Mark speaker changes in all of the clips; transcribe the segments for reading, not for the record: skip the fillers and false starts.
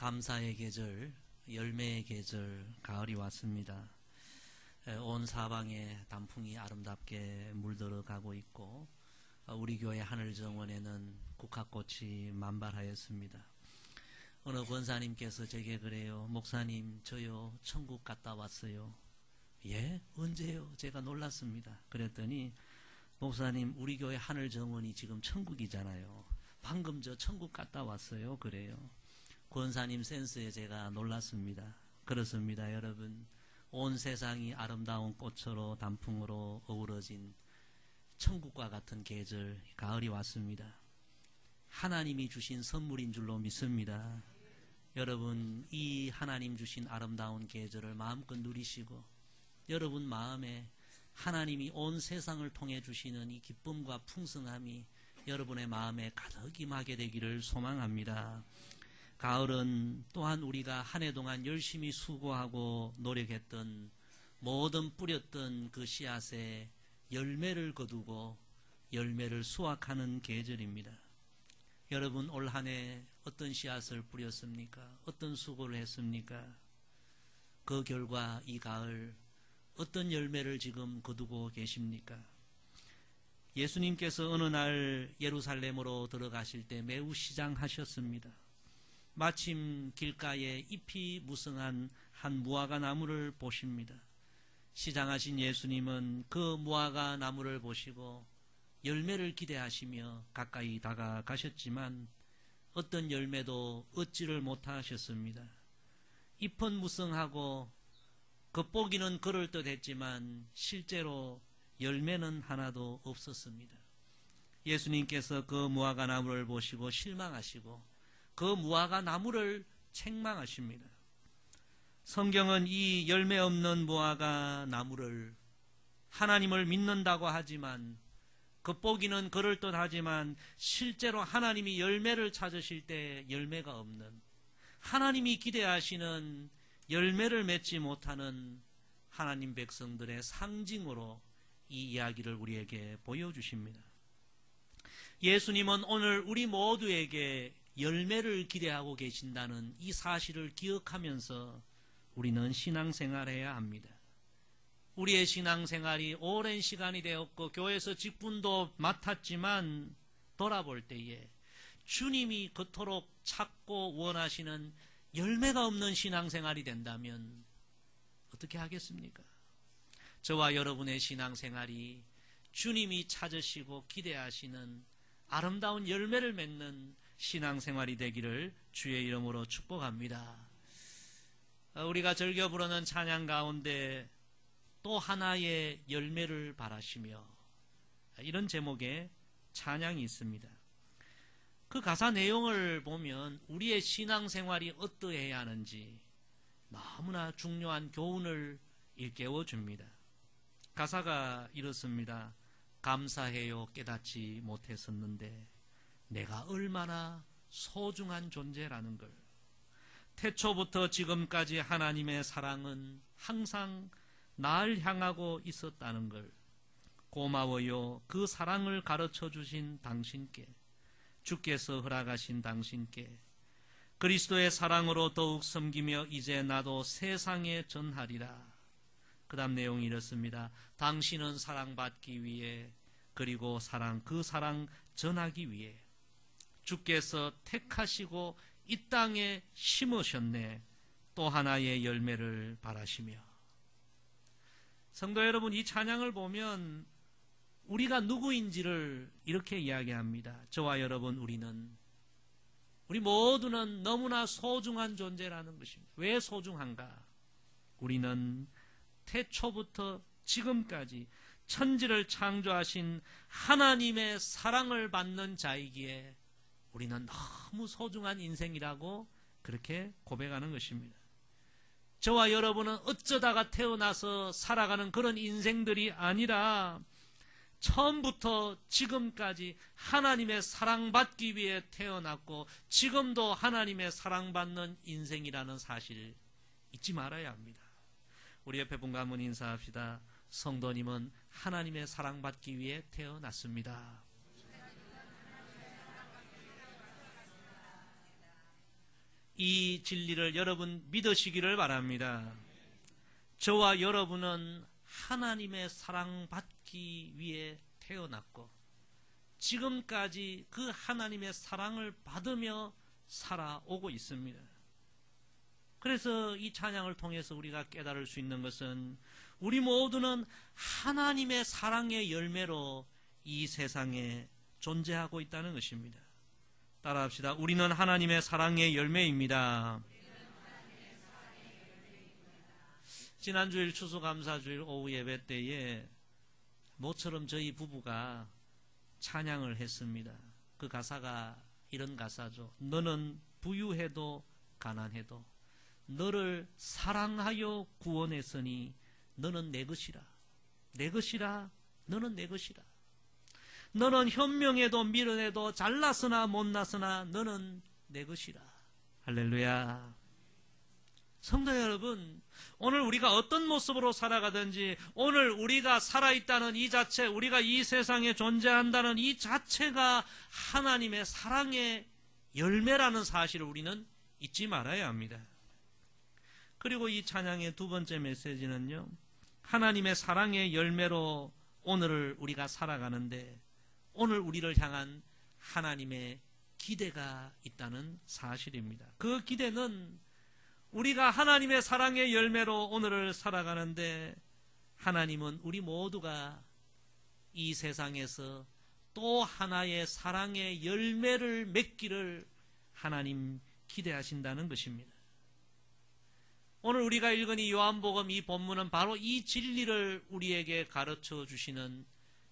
Speaker 1: 감사의 계절, 열매의 계절, 가을이 왔습니다. 온 사방에 단풍이 아름답게 물들어 가고 있고 우리 교회 하늘정원에는 국화꽃이 만발하였습니다. 어느 권사님께서 제게 그래요. 목사님, 저요 천국 갔다 왔어요. 예? 언제요? 제가 놀랐습니다. 그랬더니 목사님, 우리 교회 하늘정원이 지금 천국이잖아요. 방금 저 천국 갔다 왔어요. 그래요. 권사님 센스에 제가 놀랐습니다. 그렇습니다. 여러분, 온 세상이 아름다운 꽃으로 단풍으로 어우러진 천국과 같은 계절, 가을이 왔습니다. 하나님이 주신 선물인 줄로 믿습니다. 여러분, 이 하나님 주신 아름다운 계절을 마음껏 누리시고 여러분 마음에 하나님이 온 세상을 통해 주시는 이 기쁨과 풍성함이 여러분의 마음에 가득 임하게 되기를 소망합니다. 가을은 또한 우리가 한 해 동안 열심히 수고하고 노력했던 모든 뿌렸던 그 씨앗에 열매를 거두고 열매를 수확하는 계절입니다. 여러분, 올 한 해 어떤 씨앗을 뿌렸습니까? 어떤 수고를 했습니까? 그 결과 이 가을 어떤 열매를 지금 거두고 계십니까? 예수님께서 어느 날 예루살렘으로 들어가실 때 매우 시장하셨습니다. 마침 길가에 잎이 무성한 한 무화과 나무를 보십니다. 시장하신 예수님은 그 무화과 나무를 보시고 열매를 기대하시며 가까이 다가가셨지만 어떤 열매도 얻지를 못하셨습니다. 잎은 무성하고 겉보기는 그럴듯했지만 실제로 열매는 하나도 없었습니다. 예수님께서 그 무화과 나무를 보시고 실망하시고 그 무화과 나무를 책망하십니다. 성경은 이 열매 없는 무화과 나무를 하나님을 믿는다고 하지만 겉보기는 그럴듯하지만 실제로 하나님이 열매를 찾으실 때 열매가 없는, 하나님이 기대하시는 열매를 맺지 못하는 하나님 백성들의 상징으로 이 이야기를 우리에게 보여주십니다. 예수님은 오늘 우리 모두에게 열매를 기대하고 계신다는 이 사실을 기억하면서 우리는 신앙생활해야 합니다. 우리의 신앙생활이 오랜 시간이 되었고 교회에서 직분도 맡았지만 돌아볼 때에 주님이 그토록 찾고 원하시는 열매가 없는 신앙생활이 된다면 어떻게 하겠습니까? 저와 여러분의 신앙생활이 주님이 찾으시고 기대하시는 아름다운 열매를 맺는 신앙생활이 되기를 주의 이름으로 축복합니다. 우리가 즐겨 부르는 찬양 가운데 또 하나의 열매를 바라시며 이런 제목의 찬양이 있습니다. 그 가사 내용을 보면 우리의 신앙생활이 어떠해야 하는지 너무나 중요한 교훈을 일깨워 줍니다. 가사가 이렇습니다. 감사해요 깨닫지 못했었는데 내가 얼마나 소중한 존재라는 걸. 태초부터 지금까지 하나님의 사랑은 항상 날 향하고 있었다는 걸. 고마워요. 그 사랑을 가르쳐 주신 당신께, 주께서 허락하신 당신께 그리스도의 사랑으로 더욱 섬기며 이제 나도 세상에 전하리라. 그 다음 내용이 이렇습니다. 당신은 사랑받기 위해 그리고 그 사랑 전하기 위해 주께서 택하시고 이 땅에 심으셨네. 또 하나의 열매를 바라시며. 성도 여러분, 이 찬양을 보면 우리가 누구인지를 이렇게 이야기합니다. 저와 여러분, 우리 모두는 너무나 소중한 존재라는 것입니다. 왜 소중한가? 우리는 태초부터 지금까지 천지를 창조하신 하나님의 사랑을 받는 자이기에 우리는 너무 소중한 인생이라고 그렇게 고백하는 것입니다. 저와 여러분은 어쩌다가 태어나서 살아가는 그런 인생들이 아니라 처음부터 지금까지 하나님의 사랑받기 위해 태어났고 지금도 하나님의 사랑받는 인생이라는 사실 잊지 말아야 합니다. 우리 옆에 분과 한번 인사합시다. 성도님은 하나님의 사랑받기 위해 태어났습니다. 이 진리를 여러분 믿으시기를 바랍니다. 저와 여러분은 하나님의 사랑받기 위해 태어났고 지금까지 그 하나님의 사랑을 받으며 살아오고 있습니다. 그래서 이 찬양을 통해서 우리가 깨달을 수 있는 것은 우리 모두는 하나님의 사랑의 열매로 이 세상에 존재하고 있다는 것입니다. 따라합시다. 우리는 하나님의 사랑의 열매입니다. 지난주일 추수감사주일 오후 예배 때에 모처럼 저희 부부가 찬양을 했습니다. 그 가사가 이런 가사죠. 너는 부유해도 가난해도 너를 사랑하여 구원했으니 너는 내 것이라. 내 것이라. 너는 내 것이라. 너는 현명해도 미련해도 잘났으나 못났으나 너는 내 것이라. 할렐루야. 성도 여러분, 오늘 우리가 어떤 모습으로 살아가든지 오늘 우리가 살아있다는 이 자체, 우리가 이 세상에 존재한다는 이 자체가 하나님의 사랑의 열매라는 사실을 우리는 잊지 말아야 합니다. 그리고 이 찬양의 두 번째 메시지는요, 하나님의 사랑의 열매로 오늘을 우리가 살아가는데 오늘 우리를 향한 하나님의 기대가 있다는 사실입니다. 그 기대는 우리가 하나님의 사랑의 열매로 오늘을 살아가는데 하나님은 우리 모두가 이 세상에서 또 하나의 사랑의 열매를 맺기를 하나님 기대하신다는 것입니다. 오늘 우리가 읽은 이 요한복음 이 본문은 바로 이 진리를 우리에게 가르쳐 주시는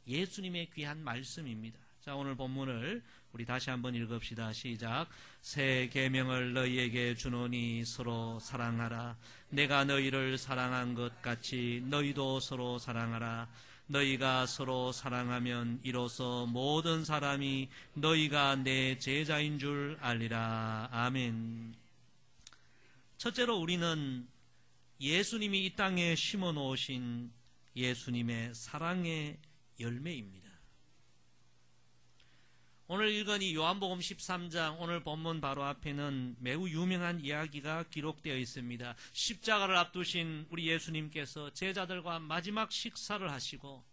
Speaker 1: 예수님의 귀한 말씀입니다. 자, 오늘 본문을 우리 다시 한번 읽읍시다. 시작. 새 계명을 너희에게 주노니 서로 사랑하라. 내가 너희를 사랑한 것 같이 너희도 서로 사랑하라. 너희가 서로 사랑하면 이로써 모든 사람이 너희가 내 제자인 줄 알리라. 아멘. 첫째로 우리는 예수님이 이 땅에 심어 놓으신 예수님의 사랑의 열매입니다. 오늘 읽은 이 요한복음 13장 오늘 본문 바로 앞에는 매우 유명한 이야기가 기록되어 있습니다. 십자가를 앞두신 우리 예수님께서 제자들과 마지막 식사를 하시고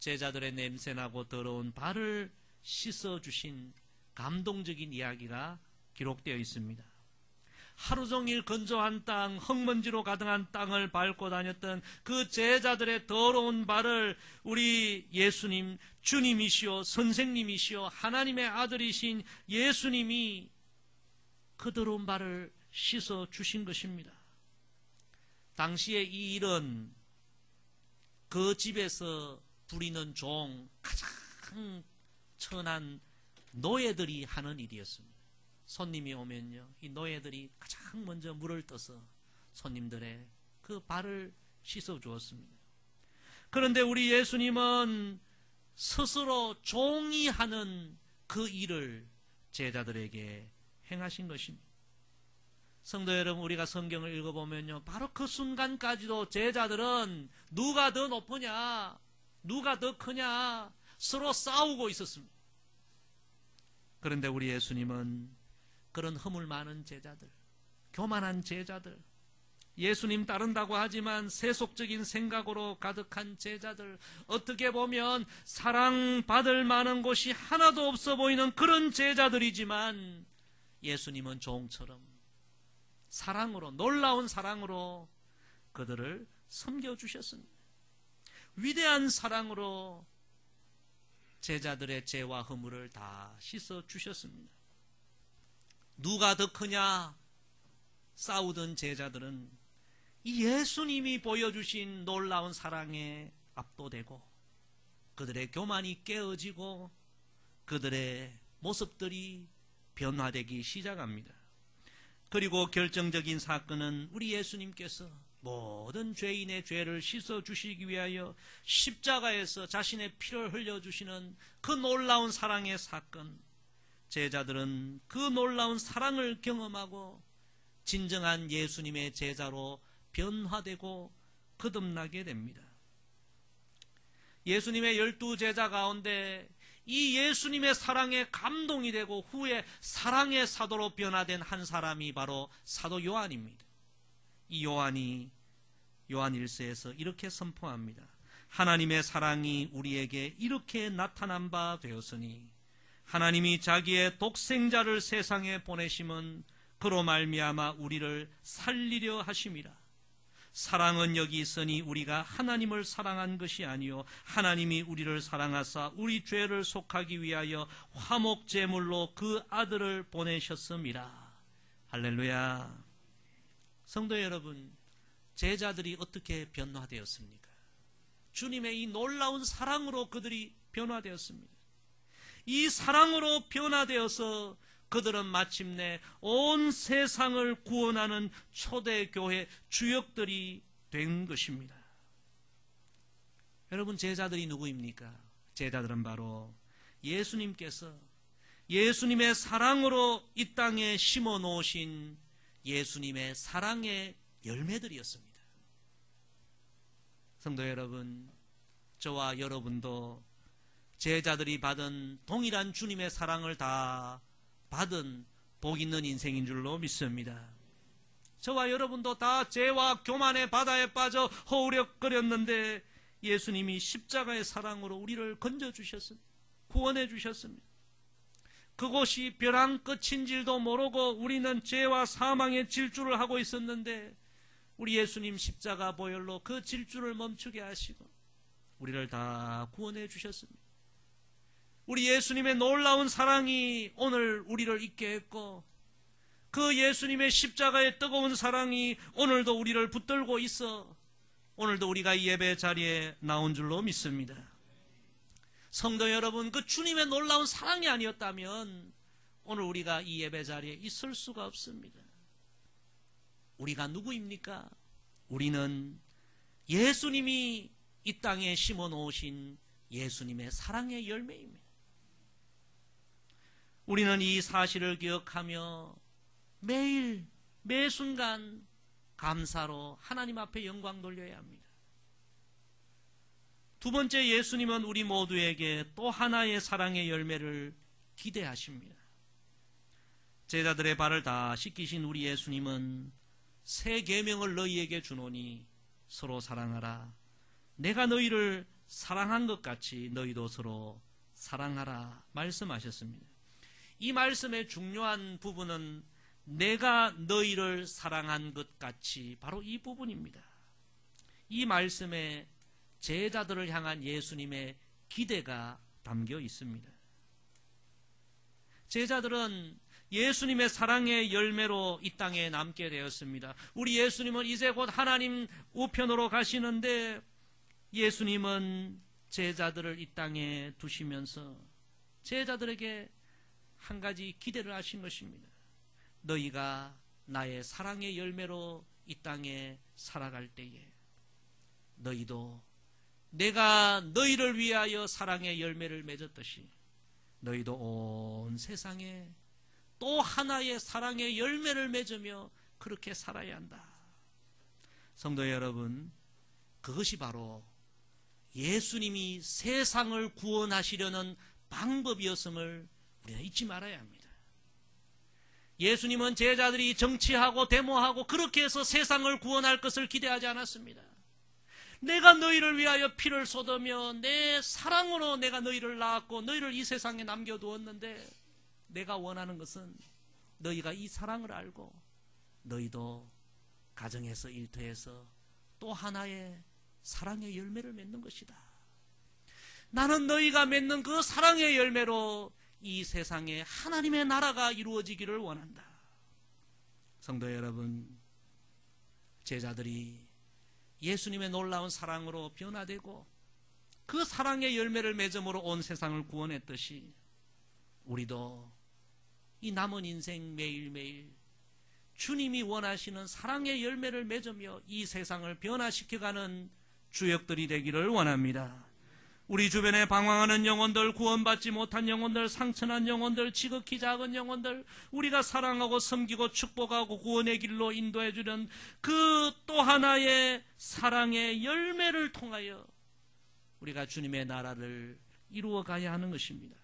Speaker 1: 제자들의 냄새나고 더러운 발을 씻어주신 감동적인 이야기가 기록되어 있습니다. 하루 종일 건조한 땅, 흙먼지로 가득한 땅을 밟고 다녔던 그 제자들의 더러운 발을 우리 예수님, 주님이시오, 선생님이시오, 하나님의 아들이신 예수님이 그 더러운 발을 씻어 주신 것입니다. 당시에 이 일은 그 집에서 부리는 종, 가장 천한 노예들이 하는 일이었습니다. 손님이 오면요, 이 노예들이 가장 먼저 물을 떠서 손님들의 그 발을 씻어 주었습니다. 그런데 우리 예수님은 스스로 종이 하는 그 일을 제자들에게 행하신 것입니다. 성도 여러분, 우리가 성경을 읽어보면요, 바로 그 순간까지도 제자들은 누가 더 높으냐, 누가 더 크냐 서로 싸우고 있었습니다. 그런데 우리 예수님은 그런 허물 많은 제자들, 교만한 제자들, 예수님 따른다고 하지만 세속적인 생각으로 가득한 제자들, 어떻게 보면 사랑받을 만한 곳이 하나도 없어 보이는 그런 제자들이지만 예수님은 종처럼 사랑으로, 놀라운 사랑으로 그들을 섬겨주셨습니다. 위대한 사랑으로 제자들의 죄와 허물을 다 씻어주셨습니다. 누가 더 크냐 싸우던 제자들은 이 예수님이 보여주신 놀라운 사랑에 압도되고 그들의 교만이 깨어지고 그들의 모습들이 변화되기 시작합니다. 그리고 결정적인 사건은 우리 예수님께서 모든 죄인의 죄를 씻어주시기 위하여 십자가에서 자신의 피를 흘려주시는 그 놀라운 사랑의 사건, 제자들은 그 놀라운 사랑을 경험하고 진정한 예수님의 제자로 변화되고 거듭나게 됩니다. 예수님의 12 제자 가운데 이 예수님의 사랑에 감동이 되고 후에 사랑의 사도로 변화된 한 사람이 바로 사도 요한입니다. 이 요한이 요한 1서에서 이렇게 선포합니다. 하나님의 사랑이 우리에게 이렇게 나타난 바 되었으니 하나님이 자기의 독생자를 세상에 보내심은 그로 말미암아 우리를 살리려 하심이라. 사랑은 여기 있으니 우리가 하나님을 사랑한 것이 아니요 하나님이 우리를 사랑하사 우리 죄를 속하기 위하여 화목제물로 그 아들을 보내셨음이라. 할렐루야. 성도 여러분, 제자들이 어떻게 변화되었습니까? 주님의 이 놀라운 사랑으로 그들이 변화되었습니다. 이 사랑으로 변화되어서 그들은 마침내 온 세상을 구원하는 초대교회 주역들이 된 것입니다. 여러분, 제자들이 누구입니까? 제자들은 바로 예수님께서 예수님의 사랑으로 이 땅에 심어 놓으신 예수님의 사랑의 열매들이었습니다. 성도 여러분, 저와 여러분도 제자들이 받은 동일한 주님의 사랑을 다 받은 복 있는 인생인 줄로 믿습니다. 저와 여러분도 다 죄와 교만의 바다에 빠져 허우력거렸는데 예수님이 십자가의 사랑으로 우리를 건져주셨습니다. 구원해 주셨습니다. 그곳이 벼랑 끝인 줄도 모르고 우리는 죄와 사망의 질주를 하고 있었는데 우리 예수님 십자가 보혈로 그 질주를 멈추게 하시고 우리를 다 구원해 주셨습니다. 우리 예수님의 놀라운 사랑이 오늘 우리를 있게 했고 그 예수님의 십자가의 뜨거운 사랑이 오늘도 우리를 붙들고 있어 오늘도 우리가 이 예배 자리에 나온 줄로 믿습니다. 성도 여러분, 그 주님의 놀라운 사랑이 아니었다면 오늘 우리가 이 예배 자리에 있을 수가 없습니다. 우리가 누구입니까? 우리는 예수님이 이 땅에 심어 놓으신 예수님의 사랑의 열매입니다. 우리는 이 사실을 기억하며 매일 매 순간 감사로 하나님 앞에 영광 돌려야 합니다. 두 번째, 예수님은 우리 모두에게 또 하나의 사랑의 열매를 기대하십니다. 제자들의 발을 다 씻기신 우리 예수님은 새 계명을 너희에게 주노니 서로 사랑하라. 내가 너희를 사랑한 것 같이 너희도 서로 사랑하라 말씀하셨습니다. 이 말씀의 중요한 부분은 내가 너희를 사랑한 것 같이 바로 이 부분입니다. 이 말씀에 제자들을 향한 예수님의 기대가 담겨 있습니다. 제자들은 예수님의 사랑의 열매로 이 땅에 남게 되었습니다. 우리 예수님은 이제 곧 하나님 우편으로 가시는데 예수님은 제자들을 이 땅에 두시면서 제자들에게 한 가지 기대를 하신 것입니다. 너희가 나의 사랑의 열매로 이 땅에 살아갈 때에 너희도 내가 너희를 위하여 사랑의 열매를 맺었듯이 너희도 온 세상에 또 하나의 사랑의 열매를 맺으며 그렇게 살아야 한다. 성도 여러분, 그것이 바로 예수님이 세상을 구원하시려는 방법이었음을 우리가 잊지 말아야 합니다. 예수님은 제자들이 정치하고 데모하고 그렇게 해서 세상을 구원할 것을 기대하지 않았습니다. 내가 너희를 위하여 피를 쏟으며 내 사랑으로 내가 너희를 낳았고 너희를 이 세상에 남겨두었는데 내가 원하는 것은 너희가 이 사랑을 알고 너희도 가정에서 일터에서 또 하나의 사랑의 열매를 맺는 것이다. 나는 너희가 맺는 그 사랑의 열매로 이 세상에 하나님의 나라가 이루어지기를 원한다. 성도 여러분, 제자들이 예수님의 놀라운 사랑으로 변화되고 그 사랑의 열매를 맺음으로 온 세상을 구원했듯이 우리도 이 남은 인생 매일매일 주님이 원하시는 사랑의 열매를 맺으며 이 세상을 변화시켜가는 주역들이 되기를 원합니다. 우리 주변에 방황하는 영혼들, 구원받지 못한 영혼들, 상처난 영혼들, 지극히 작은 영혼들, 우리가 사랑하고 섬기고 축복하고 구원의 길로 인도해주는 그 또 하나의 사랑의 열매를 통하여 우리가 주님의 나라를 이루어 가야 하는 것입니다.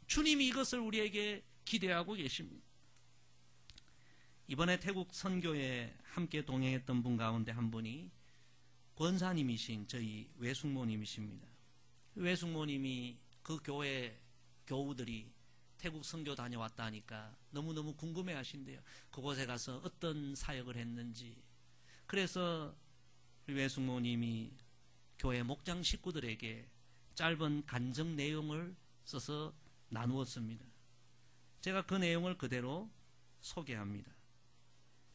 Speaker 1: 주님이 이것을 우리에게 기대하고 계십니다. 이번에 태국 선교에 함께 동행했던 분 가운데 한 분이 권사님이신 저희 외숙모님이십니다. 외숙모님이 그 교회 교우들이 태국 선교 다녀왔다 하니까 너무너무 궁금해 하신대요. 그곳에 가서 어떤 사역을 했는지. 그래서 우리 외숙모님이 교회 목장 식구들에게 짧은 간증 내용을 써서 나누었습니다. 제가 그 내용을 그대로 소개합니다.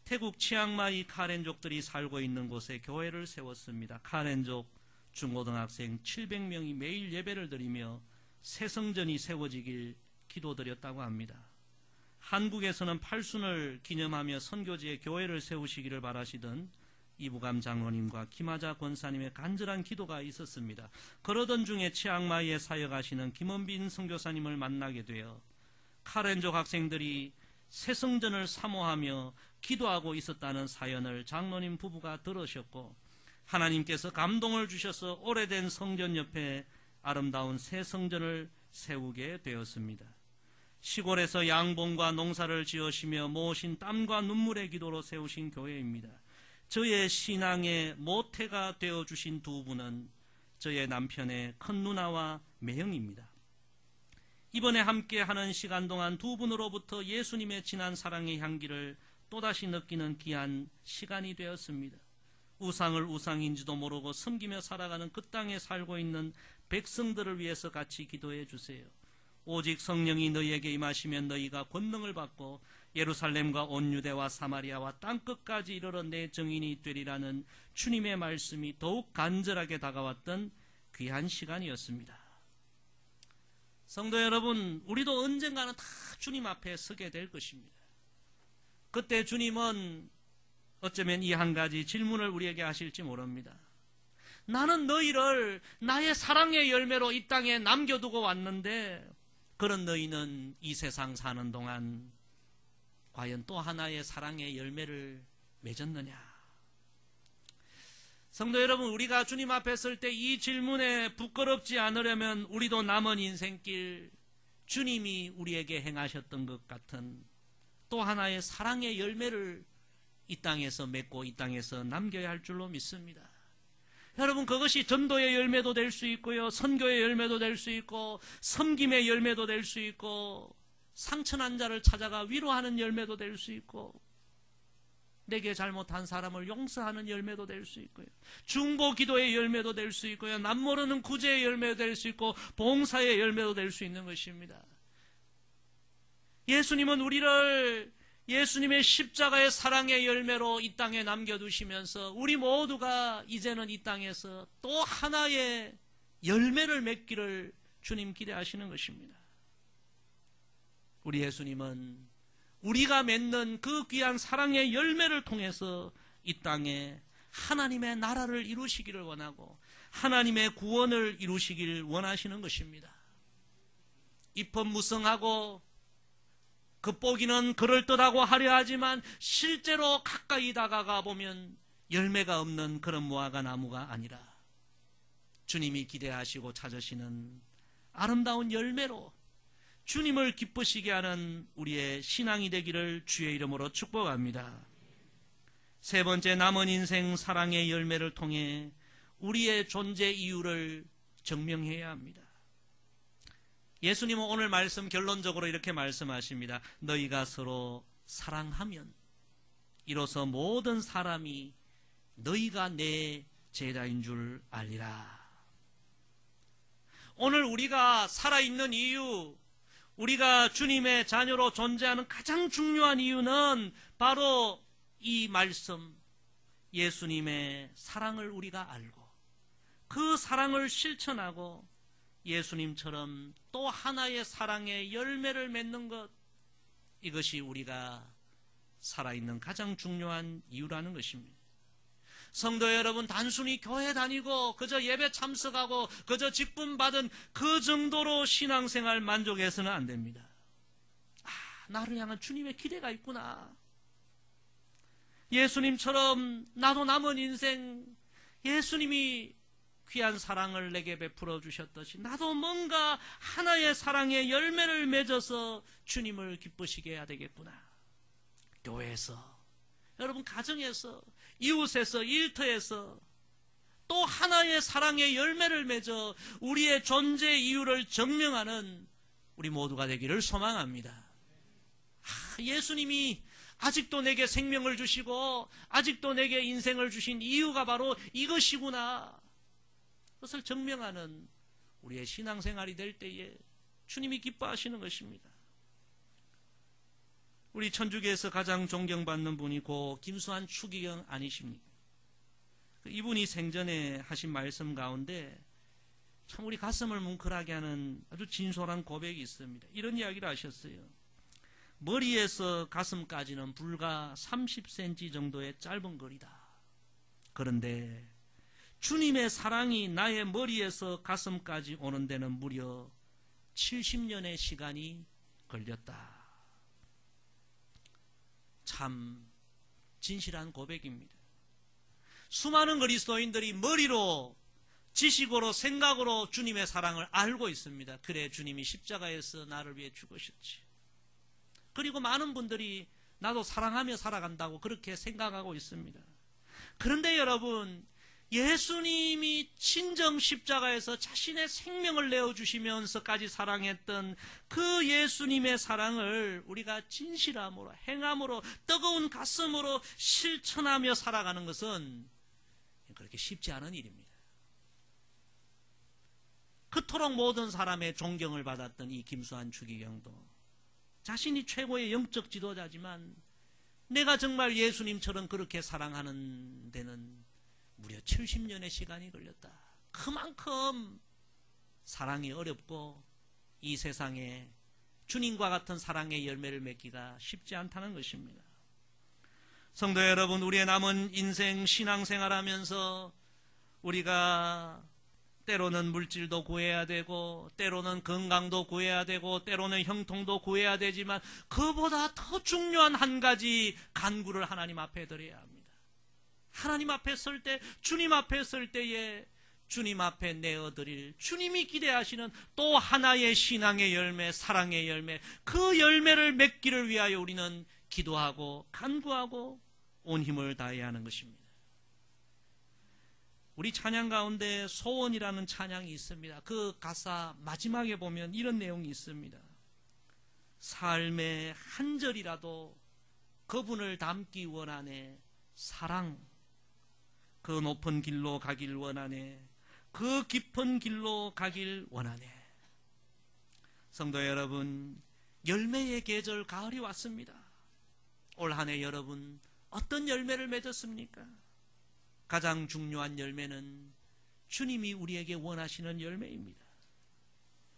Speaker 1: 태국 치앙마이 카렌족들이 살고 있는 곳에 교회를 세웠습니다. 카렌족 중고등학생 700명이 매일 예배를 드리며 새 성전이 세워지길 기도드렸다고 합니다. 한국에서는 팔순을 기념하며 선교지에 교회를 세우시기를 바라시던 이부감 장로님과 김하자 권사님의 간절한 기도가 있었습니다. 그러던 중에 치앙마이에 사역하시는 김원빈 선교사님을 만나게 되어 카렌족 학생들이 새 성전을 사모하며 기도하고 있었다는 사연을 장로님 부부가 들으셨고 하나님께서 감동을 주셔서 오래된 성전 옆에 아름다운 새 성전을 세우게 되었습니다. 시골에서 양봉과 농사를 지으시며 모으신 땀과 눈물의 기도로 세우신 교회입니다. 저의 신앙의 모태가 되어주신 두 분은 저의 남편의 큰 누나와 매형입니다. 이번에 함께하는 시간 동안 두 분으로부터 예수님의 진한 사랑의 향기를 또다시 느끼는 귀한 시간이 되었습니다. 우상을 우상인지도 모르고 섬기며 살아가는 그 땅에 살고 있는 백성들을 위해서 같이 기도해 주세요. 오직 성령이 너희에게 임하시면 너희가 권능을 받고 예루살렘과 온 유대와 사마리아와 땅끝까지 이르러 내 증인이 되리라는 주님의 말씀이 더욱 간절하게 다가왔던 귀한 시간이었습니다. 성도 여러분, 우리도 언젠가는 다 주님 앞에 서게 될 것입니다. 그때 주님은 어쩌면 이 한 가지 질문을 우리에게 하실지 모릅니다. 나는 너희를 나의 사랑의 열매로 이 땅에 남겨두고 왔는데 그런 너희는 이 세상 사는 동안 과연 또 하나의 사랑의 열매를 맺었느냐? 성도 여러분, 우리가 주님 앞에 설 때 이 질문에 부끄럽지 않으려면 우리도 남은 인생길 주님이 우리에게 행하셨던 것 같은 또 하나의 사랑의 열매를 이 땅에서 맺고 이 땅에서 남겨야 할 줄로 믿습니다. 여러분, 그것이 전도의 열매도 될 수 있고요, 선교의 열매도 될 수 있고, 섬김의 열매도 될 수 있고, 상처난 자를 찾아가 위로하는 열매도 될 수 있고, 내게 잘못한 사람을 용서하는 열매도 될 수 있고요, 중보 기도의 열매도 될 수 있고요, 남모르는 구제의 열매도 될 수 있고, 봉사의 열매도 될 수 있는 것입니다. 예수님은 우리를 예수님의 십자가의 사랑의 열매로 이 땅에 남겨두시면서 우리 모두가 이제는 이 땅에서 또 하나의 열매를 맺기를 주님 기대하시는 것입니다. 우리 예수님은 우리가 맺는 그 귀한 사랑의 열매를 통해서 이 땅에 하나님의 나라를 이루시기를 원하고 하나님의 구원을 이루시기를 원하시는 것입니다. 잎은 무성하고 겉보기는 그럴듯하고 하려 하지만 실제로 가까이 다가가 보면 열매가 없는 그런 무화과 나무가 아니라 주님이 기대하시고 찾으시는 아름다운 열매로 주님을 기쁘시게 하는 우리의 신앙이 되기를 주의 이름으로 축복합니다. 세 번째, 남은 인생 사랑의 열매를 통해 우리의 존재 이유를 증명해야 합니다. 예수님은 오늘 말씀 결론적으로 이렇게 말씀하십니다. 너희가 서로 사랑하면 이로써 모든 사람이 너희가 내 제자인 줄 알리라. 오늘 우리가 살아있는 이유, 우리가 주님의 자녀로 존재하는 가장 중요한 이유는 바로 이 말씀, 예수님의 사랑을 우리가 알고 그 사랑을 실천하고 예수님처럼 또 하나의 사랑의 열매를 맺는 것, 이것이 우리가 살아있는 가장 중요한 이유라는 것입니다. 성도 여러분, 단순히 교회 다니고 그저 예배 참석하고 그저 직분 받은 그 정도로 신앙생활 만족해서는 안 됩니다. 나를 향한 주님의 기대가 있구나. 예수님처럼 나도 남은 인생 예수님이 귀한 사랑을 내게 베풀어 주셨듯이 나도 뭔가 하나의 사랑의 열매를 맺어서 주님을 기쁘시게 해야 되겠구나. 교회에서, 여러분 가정에서, 이웃에서, 일터에서 또 하나의 사랑의 열매를 맺어 우리의 존재 이유를 증명하는 우리 모두가 되기를 소망합니다. 예수님이 아직도 내게 생명을 주시고 아직도 내게 인생을 주신 이유가 바로 이것이구나. 그것을 증명하는 우리의 신앙생활이 될 때에 주님이 기뻐하시는 것입니다. 우리 천주교에서 가장 존경받는 분이 고 김수환 추기경 아니십니까? 이분이 생전에 하신 말씀 가운데 참 우리 가슴을 뭉클하게 하는 아주 진솔한 고백이 있습니다. 이런 이야기를 하셨어요. 머리에서 가슴까지는 불과 30cm 정도의 짧은 거리다. 그런데 주님의 사랑이 나의 머리에서 가슴까지 오는 데는 무려 70년의 시간이 걸렸다. 참 진실한 고백입니다. 수많은 그리스도인들이 머리로, 지식으로, 생각으로 주님의 사랑을 알고 있습니다. 그래, 주님이 십자가에서 나를 위해 죽으셨지. 그리고 많은 분들이 나도 사랑하며 살아간다고 그렇게 생각하고 있습니다. 그런데 여러분, 예수님이 친정 십자가에서 자신의 생명을 내어주시면서까지 사랑했던 그 예수님의 사랑을 우리가 진실함으로, 행함으로, 뜨거운 가슴으로 실천하며 살아가는 것은 그렇게 쉽지 않은 일입니다. 그토록 모든 사람의 존경을 받았던 이 김수환 추기경도 자신이 최고의 영적 지도자지만 내가 정말 예수님처럼 그렇게 사랑하는 데는 무려 70년의 시간이 걸렸다. 그만큼 사랑이 어렵고 이 세상에 주님과 같은 사랑의 열매를 맺기가 쉽지 않다는 것입니다. 성도 여러분, 우리의 남은 인생 신앙생활하면서 우리가 때로는 물질도 구해야 되고 때로는 건강도 구해야 되고 때로는 형통도 구해야 되지만 그보다 더 중요한 한 가지 간구를 하나님 앞에 드려야 합니다. 하나님 앞에 설 때, 주님 앞에 설 때에 주님 앞에 내어드릴 주님이 기대하시는 또 하나의 신앙의 열매, 사랑의 열매, 그 열매를 맺기를 위하여 우리는 기도하고 간구하고 온 힘을 다해야 하는 것입니다. 우리 찬양 가운데 소원이라는 찬양이 있습니다. 그 가사 마지막에 보면 이런 내용이 있습니다. 삶의 한 절이라도 그분을 닮기 원하네. 사랑, 그 높은 길로 가길 원하네. 그 깊은 길로 가길 원하네. 성도 여러분, 열매의 계절 가을이 왔습니다. 올 한 해 여러분 어떤 열매를 맺었습니까? 가장 중요한 열매는 주님이 우리에게 원하시는 열매입니다.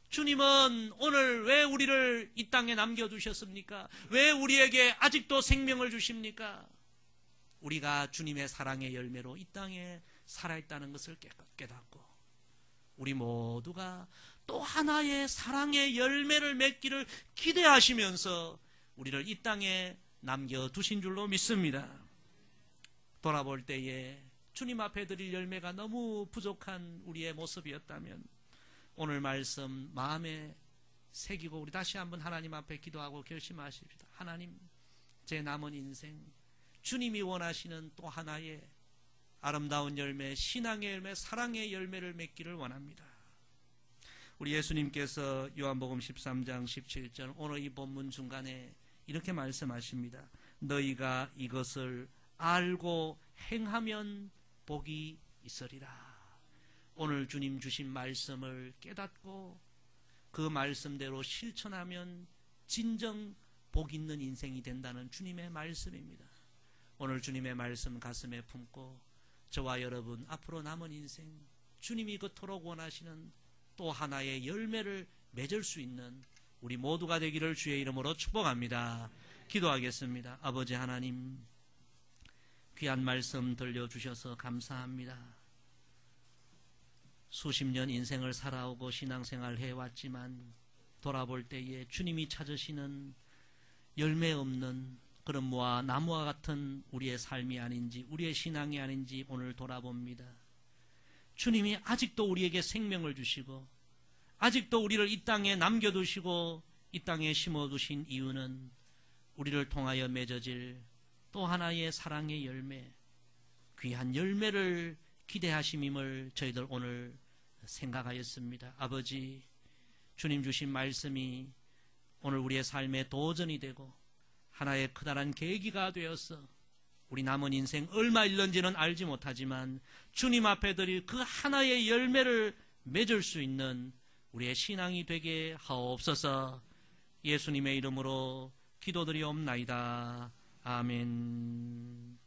Speaker 1: 주님은 오늘 왜 우리를 이 땅에 남겨두셨습니까? 왜 우리에게 아직도 생명을 주십니까? 우리가 주님의 사랑의 열매로 이 땅에 살아있다는 것을 깨닫고 우리 모두가 또 하나의 사랑의 열매를 맺기를 기대하시면서 우리를 이 땅에 남겨두신 줄로 믿습니다. 돌아볼 때에 주님 앞에 드릴 열매가 너무 부족한 우리의 모습이었다면 오늘 말씀 마음에 새기고 우리 다시 한번 하나님 앞에 기도하고 결심하십시다. 하나님, 제 남은 인생 주님이 원하시는 또 하나의 아름다운 열매, 신앙의 열매, 사랑의 열매를 맺기를 원합니다. 우리 예수님께서 요한복음 13장 17절 오늘 이 본문 중간에 이렇게 말씀하십니다. 너희가 이것을 알고 행하면 복이 있으리라. 오늘 주님 주신 말씀을 깨닫고 그 말씀대로 실천하면 진정 복 있는 인생이 된다는 주님의 말씀입니다. 오늘 주님의 말씀 가슴에 품고 저와 여러분 앞으로 남은 인생 주님이 그토록 원하시는 또 하나의 열매를 맺을 수 있는 우리 모두가 되기를 주의 이름으로 축복합니다. 기도하겠습니다. 아버지 하나님, 귀한 말씀 들려주셔서 감사합니다. 수십 년 인생을 살아오고 신앙생활 해왔지만 돌아볼 때에 주님이 찾으시는 열매 없는 그런 무화 나무와 같은 우리의 삶이 아닌지, 우리의 신앙이 아닌지 오늘 돌아봅니다. 주님이 아직도 우리에게 생명을 주시고 아직도 우리를 이 땅에 남겨두시고 이 땅에 심어두신 이유는 우리를 통하여 맺어질 또 하나의 사랑의 열매, 귀한 열매를 기대하심임을 저희들 오늘 생각하였습니다. 아버지, 주님 주신 말씀이 오늘 우리의 삶의 도전이 되고 하나의 커다란 계기가 되어서 우리 남은 인생 얼마 일는지는 알지 못하지만 주님 앞에 드릴 그 하나의 열매를 맺을 수 있는 우리의 신앙이 되게 하옵소서. 예수님의 이름으로 기도드리옵나이다. 아멘.